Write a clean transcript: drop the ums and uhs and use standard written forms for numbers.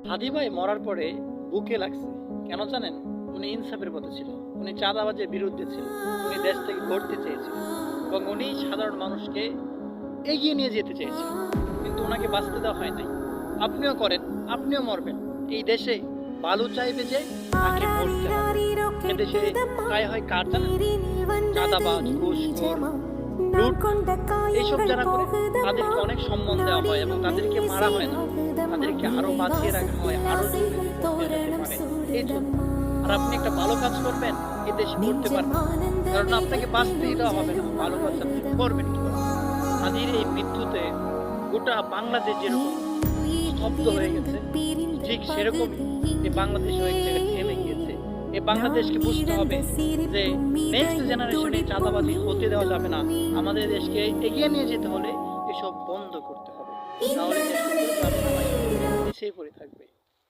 হাদি ভাই মরার পরে বুকে লাগছে কেন জানেন? উনি ইনসাফের পথে ছিল, উনি চাঁদাবাজের বিরুদ্ধে ছিল, উনি দেশ থেকে গড়তে চেয়েছিল এবং উনি সাধারণ মানুষকে এগিয়ে নিয়ে যেতে চেয়েছিল, কিন্তু ওনাকে বাঁচতে দেওয়া হয় নাই। আপনিও করেন, আপনিও মরবেন। এই দেশে বালু চাইবে যে তাকে মরতে হবে। এদেশে তাই হয় কার জানেন? চাঁদাবাজ, ঘুষখোর, লুট, এইসব যারা করে তাদেরকে অনেক সম্মান দেওয়া হয় এবং তাদেরকে মারা হয় না, তাদেরকে আরো বাঁচিয়ে রাখা হয়, আরো এই জন্য। আর আপনি একটা ভালো কাজ করবেন, এই দেশে করতে পারবেন, কারণ আপনাকে বাঁচতেই দেওয়া হবে না। ভালো কাজ আপনি করবেন কি? হাদির এই মৃত্যুতে গোটা বাংলাদেশ যেরকম স্তব্ধ হয়ে গেছে, ঠিক সেরকম এই বাংলাদেশ এক জায়গায় থেমে গিয়েছে। এই বাংলাদেশকে বুঝতে হবে যে নেক্সট জেনারেশনে চাঁদাবাজি হতে দেওয়া যাবে না। আমাদের দেশকে এগিয়ে নিয়ে যেতে হলে এসব বন্ধ করতে হবে, নাহলে দেশেই পড়ে থাকবে।